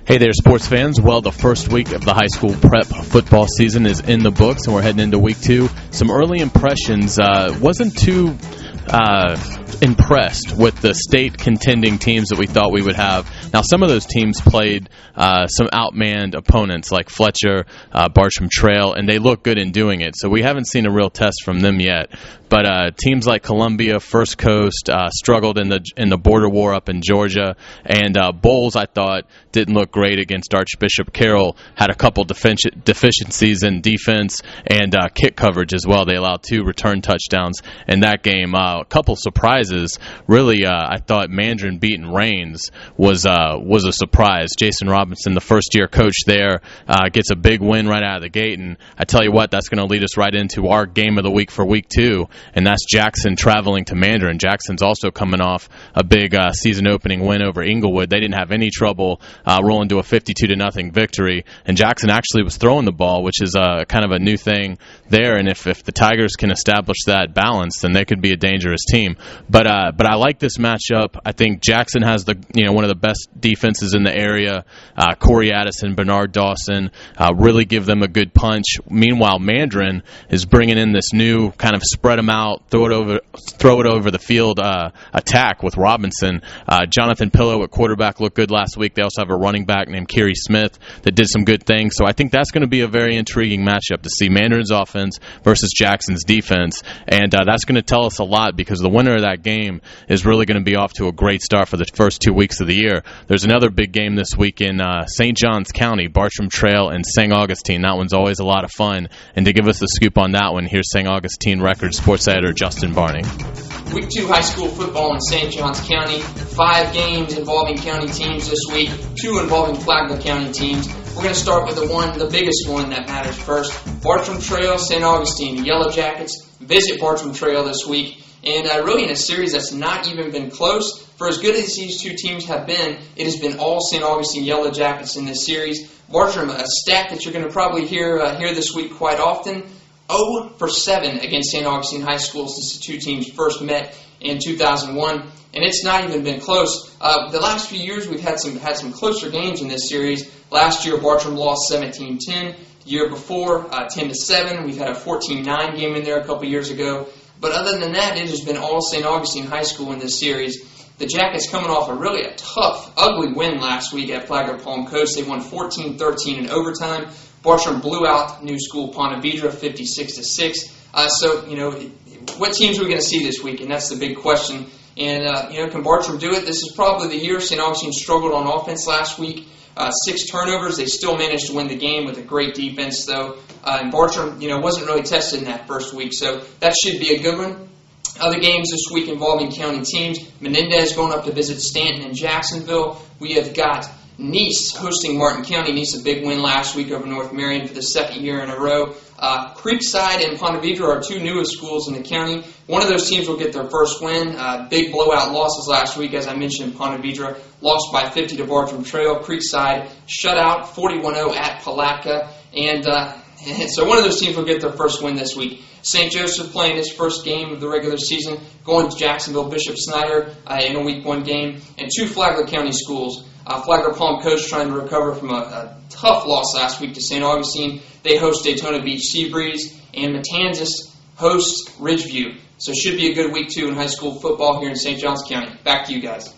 Hey there, sports fans. Well, the first week of the high school prep football season is in the books, and we're heading into week 2. Some early impressions. Wasn't too impressed with the state contending teams that we thought we would have. Now, some of those teams played some outmanned opponents like Fletcher, Bartram Trail, and they look good in doing it. So we haven't seen a real test from them yet. But teams like Columbia, First Coast struggled in the border war up in Georgia, and Bowles, I thought, didn't look great against Archbishop Carroll. Had a couple deficiencies in defense and kick coverage as well. They allowed 2 return touchdowns in that game. A couple surprises. Really, I thought Mandarin beating Rains was a surprise. Jason Robinson, the first-year coach there, gets a big win right out of the gate, and I tell you what, that's going to lead us right into our game of the week for week 2. And that's Jackson traveling to Mandarin. Jackson's also coming off a big season-opening win over Inglewood. They didn't have any trouble rolling to a 52-0 victory. And Jackson actually was throwing the ball, which is kind of a new thing there. And if the Tigers can establish that balance, then they could be a dangerous team. But I like this matchup. I think Jackson has one of the best defenses in the area. Corey Addison, Bernard Dawson really give them a good punch. Meanwhile, Mandarin is bringing in this new kind of spread them out, throw it over the field attack with Robinson. Jonathan Pillow at quarterback looked good last week. They also have a running back named Kerry Smith that did some good things. So I think that's going to be a very intriguing matchup to see Mandarin's offense versus Jackson's defense. And that's going to tell us a lot because the winner of that game is really going to be off to a great start for the first 2 weeks of the year. There's another big game this week in St. Johns County, Bartram Trail and St. Augustine. That one's always a lot of fun. And to give us the scoop on that one, here's St. Augustine Records sports editor Justin Barney. Week 2 high school football in St. Johns County. 5 games involving county teams this week, 2 involving Flagler County teams. We're going to start with the biggest one that matters first. Bartram Trail, St. Augustine. The Yellow Jackets visit Bartram Trail this week. And really in a series that's not even been close. For as good as these 2 teams have been, it has been all St. Augustine Yellow Jackets in this series. Bartram, a stat that you're going to probably hear this week quite often, 0 for 7 against St. Augustine High School since the 2 teams first met in 2001, and it's not even been close. The last few years we've had some closer games in this series. Last year Bartram lost 17-10. The year before 10-7. We've had a 14-9 game in there a couple years ago. But other than that, it has been all St. Augustine High School in this series. The Jackets coming off a tough, ugly win last week at Flagler Palm Coast. They won 14-13 in overtime. Bartram blew out New School Ponte Vedra 56-6. So, what teams are we going to see this week? And that's the big question. And, can Bartram do it? This is probably the year. St. Augustine struggled on offense last week. 6 turnovers. They still managed to win the game with a great defense, though. And Bartram, wasn't really tested in that first week. So that should be a good one. Other games this week involving county teams. Menendez going up to visit Stanton and Jacksonville. We have got Nice hosting Martin County. Nice a big win last week over North Marion for the 2nd year in a row. Creekside and Ponte Vedra are 2 newest schools in the county. One of those teams will get their first win. Big blowout losses last week, as I mentioned. Ponte Vedra lost by 50 to Bartram Trail. Creekside shut out 41-0 at Palatka. And so one of those teams will get their first win this week. St. Joseph playing its first game of the regular season, going to Jacksonville Bishop Snyder in a week 1 game. And 2 Flagler County schools. Flagler Palm Coast trying to recover from a tough loss last week to St. Augustine. They host Daytona Beach Seabreeze, and Matanzas hosts Ridgeview. So it should be a good week 2 in high school football here in St. Johns County. Back to you guys.